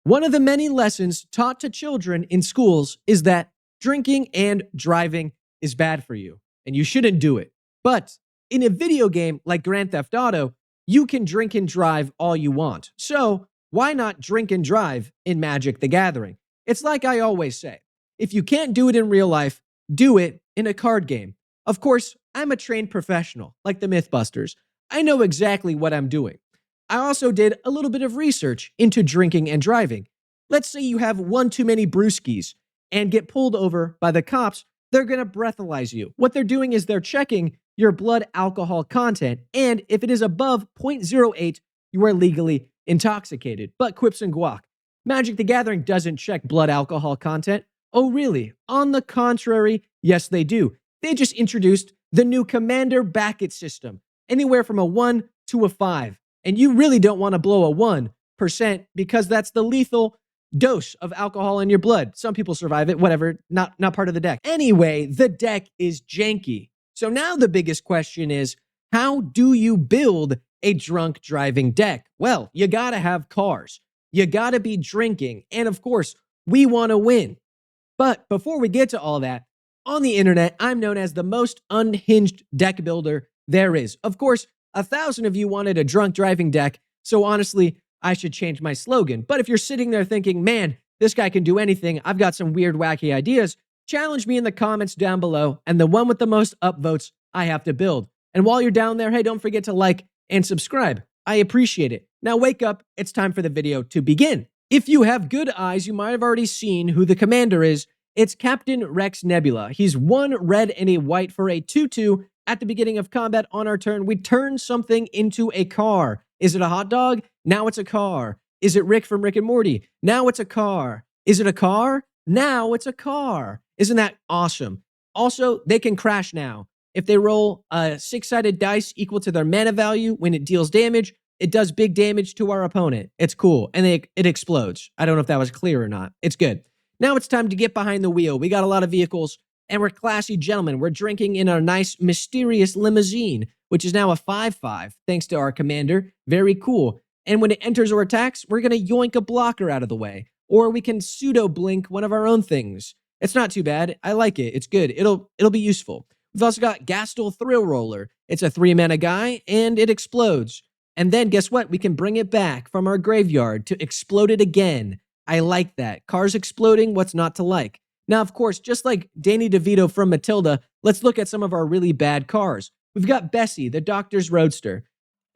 One of the many lessons taught to children in schools is that drinking and driving is bad for you, and you shouldn't do it. But in a video game like Grand Theft Auto, you can drink and drive all you want. So why not drink and drive in Magic the Gathering? It's like I always say, if you can't do it in real life, do it in a card game. Of course, I'm a trained professional, like the Mythbusters. I know exactly what I'm doing. I also did a little bit of research into drinking and driving. Let's say you have one too many brewskis and get pulled over by the cops, they're going to breathalyze you. What they're doing is they're checking your blood alcohol content, and if it is above 0.08, you are legally intoxicated. But Quips and Guac, Magic the Gathering doesn't check blood alcohol content. Oh, really? On the contrary, yes, they do. They just introduced the new Commander Bucket system, anywhere from a 1 to a 5. And you really don't want to blow a 1% because that's the lethal dose of alcohol in your blood. Some people survive it, whatever, not part of the deck. Anyway, the deck is janky. So now the biggest question is, how do you build a drunk driving deck? Well, you gotta have cars. You gotta be drinking. And of course, we want to win. But before we get to all that, on the internet, I'm known as the most unhinged deck builder there is. Of course, 1,000 of you wanted a drunk driving deck, so honestly, I should change my slogan. But if you're sitting there thinking, man, this guy can do anything, I've got some weird, wacky ideas, challenge me in the comments down below, and the one with the most upvotes, I have to build. And while you're down there, hey, don't forget to like and subscribe. I appreciate it. Now wake up, it's time for the video to begin. If you have good eyes, you might have already seen who the commander is. It's Captain Rex Nebula. He's 1 red and a white for a 2/2. At the beginning of combat on our turn, we turn something into a car. Is it a hot dog? Now it's a car. Is it Rick from Rick and Morty? Now it's a car. Is it a car? Now it's a car. Isn't that awesome? Also, they can crash now. If they roll a 6-sided dice equal to their mana value when it deals damage, it does big damage to our opponent. It's cool. And it explodes. I don't know if that was clear or not. It's good. Now it's time to get behind the wheel. We got a lot of vehicles, and we're classy gentlemen. We're drinking in our nice, mysterious limousine, which is now a 5/5, thanks to our commander. Very cool. And when it enters or attacks, we're going to yoink a blocker out of the way. Or we can pseudo-blink one of our own things. It's not too bad. I like it. It's good. It'll be useful. We've also got Gastel Thrill Roller. It's a 3-mana guy, and it explodes. And then, guess what? We can bring it back from our graveyard to explode it again. I like that. Cars exploding, what's not to like? Now, of course, just like Danny DeVito from Matilda, let's look at some of our really bad cars. We've got Bessie, the Doctor's Roadster.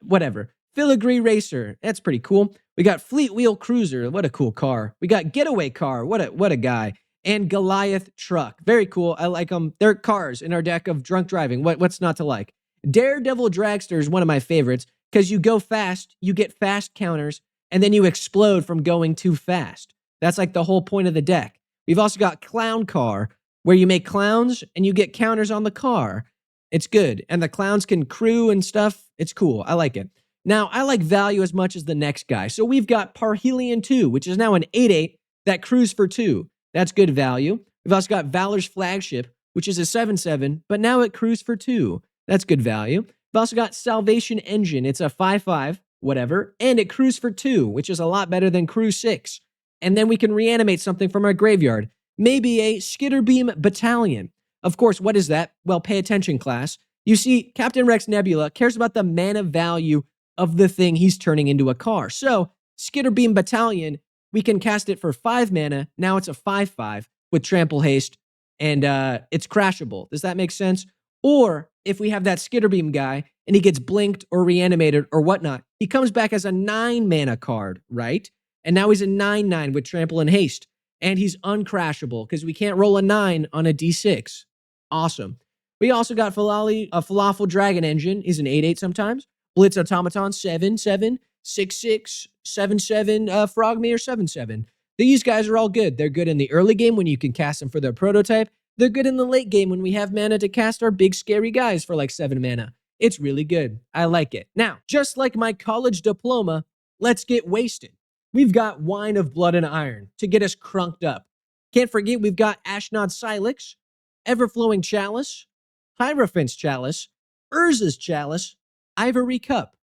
Whatever. Filigree Racer. That's pretty cool. We got Fleet Wheel Cruiser. What a cool car. We got Getaway Car. What a guy. And Goliath Truck. Very cool. I like them. They're cars in our deck of drunk driving. What's not to like? Daredevil Dragster is one of my favorites because you go fast, you get fast counters, and then you explode from going too fast. That's like the whole point of the deck. We've also got Clown Car, where you make clowns and you get counters on the car. It's good. And the clowns can crew and stuff. It's cool. I like it. Now, I like value as much as the next guy. So we've got Parhelion 2, which is now an 8/8 that crews for 2. That's good value. We've also got Valor's Flagship, which is a 7/7, but now it crews for 2. That's good value. We've also got Salvation Engine. It's a 5/5, whatever, and it crews for 2, which is a lot better than crew 6. And then we can reanimate something from our graveyard. Maybe a Skitterbeam Battalion. Of course, what is that? Well, pay attention, class. You see, Captain Rex Nebula cares about the mana value of the thing he's turning into a car. So, Skitterbeam Battalion, we can cast it for 5 mana. Now it's a 5/5 with Trample Haste, and it's crashable. Does that make sense? Or if we have that Skitterbeam guy and he gets blinked or reanimated or whatnot, he comes back as a 9-mana card, right? And now he's a 9/9 with Trample and Haste. And he's uncrashable because we can't roll a 9 on a D6. Awesome. We also got Falafel Dragon Engine. He's an 8/8 sometimes. Blitz Automaton 7/7, 6/6, 7/7, Frogmere 7/7. These guys are all good. They're good in the early game when you can cast them for their prototype. They're good in the late game when we have mana to cast our big scary guys for like 7 mana. It's really good. I like it. Now, just like my college diploma, let's get wasted. We've got Wine of Blood and Iron to get us crunked up. Can't forget we've got Ashnod Silex, Everflowing Chalice, Hierophant's Chalice, Urza's Chalice, Ivory Cup,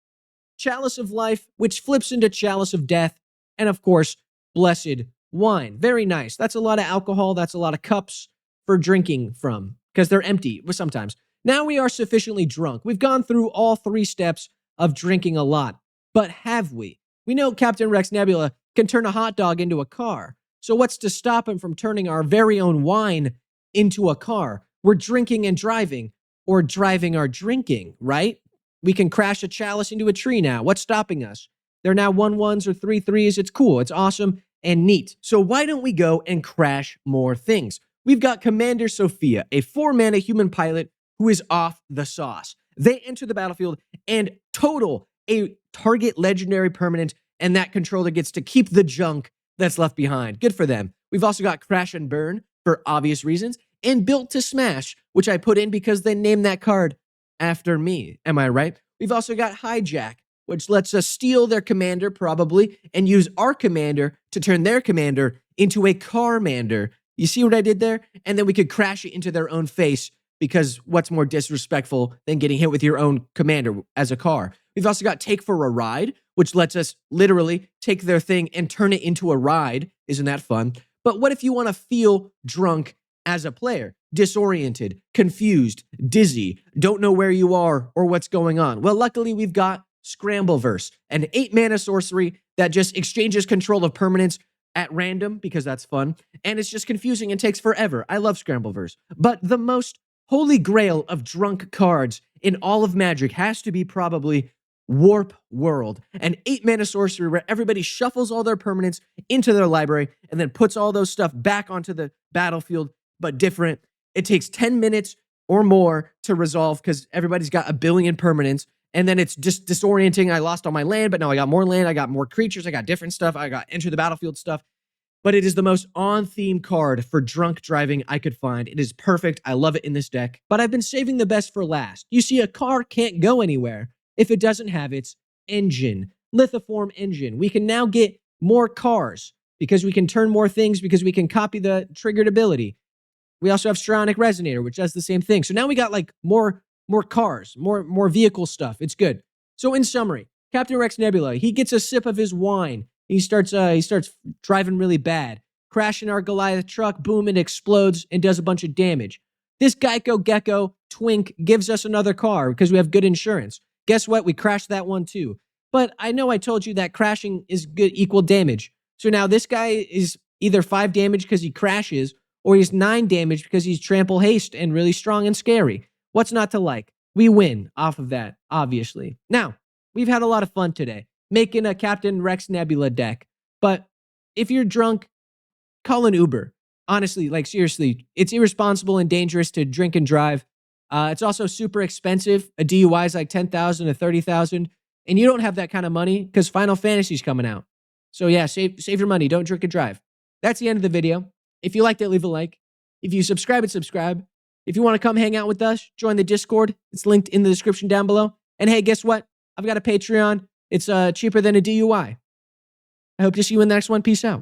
Chalice of Life, which flips into Chalice of Death, and of course, blessed wine. Very nice. That's a lot of alcohol. That's a lot of cups for drinking from because they're empty sometimes. Now we are sufficiently drunk. We've gone through all 3 steps of drinking a lot. But have we? We know Captain Rex Nebula can turn a hot dog into a car. So what's to stop him from turning our very own wine into a car? We're drinking and driving, or driving our drinking, right? We can crash a chalice into a tree now. What's stopping us? They're now 1-1s or 3-3s. It's cool. It's awesome and neat. So why don't we go and crash more things? We've got Commander Sophia, a 4-mana human pilot who is off the sauce. They enter the battlefield and total a target legendary permanent, and that controller gets to keep the junk that's left behind. Good for them. We've also got Crash and Burn for obvious reasons, and Built to Smash, which I put in because they named that card after me. Am I right? We've also got Hijack, which lets us steal their commander probably and use our commander to turn their commander into a Carmander. You see what I did there? And then we could crash it into their own face, because what's more disrespectful than getting hit with your own commander as a car? We've also got Take for a Ride, which lets us literally take their thing and turn it into a ride. Isn't that fun? But what if you want to feel drunk as a player? Disoriented, confused, dizzy, don't know where you are or what's going on. Well, luckily we've got Scrambleverse, an 8-mana sorcery that just exchanges control of permanents at random, because that's fun, and it's just confusing and takes forever. I love Scrambleverse. But the most holy grail of drunk cards in all of Magic has to be probably Warp World, an 8-mana sorcery where everybody shuffles all their permanents into their library and then puts all those stuff back onto the battlefield, but different. It takes 10 minutes or more to resolve because everybody's got a billion permanents, and then it's just disorienting. I lost all my land, but now I got more land, I got more creatures, I got different stuff, I got enter the battlefield stuff. But it is the most on-theme card for drunk driving I could find. It is perfect. I love it in this deck. But I've been saving the best for last. You see, a car can't go anywhere if it doesn't have its engine, lithoform engine. We can now get more cars because we can turn more things, because we can copy the triggered ability. We also have Stronic Resonator, which does the same thing. So now we got like more cars, more vehicle stuff. It's good. So in summary, Captain Rex Nebula, he gets a sip of his wine. He starts driving really bad, crashing our Goliath truck. Boom, it explodes and does a bunch of damage. This Geico Gecko Twink gives us another car because we have good insurance. Guess what? We crashed that one too. But I know I told you that crashing is good equal damage. So now this guy is either 5 damage because he crashes, or he's 9 damage because he's trample haste and really strong and scary. What's not to like? We win off of that, obviously. Now, we've had a lot of fun today making a Captain Rex Nebula deck. But if you're drunk, call an Uber. Honestly, like seriously, it's irresponsible and dangerous to drink and drive. It's also super expensive. A DUI is like $10,000 to $30,000. And you don't have that kind of money because Final Fantasy's coming out. So yeah, save your money. Don't drink and drive. That's the end of the video. If you liked it, leave a like. If you subscribe. If you want to come hang out with us, join the Discord. It's linked in the description down below. And hey, guess what? I've got a Patreon. It's cheaper than a DUI. I hope to see you in the next one. Peace out.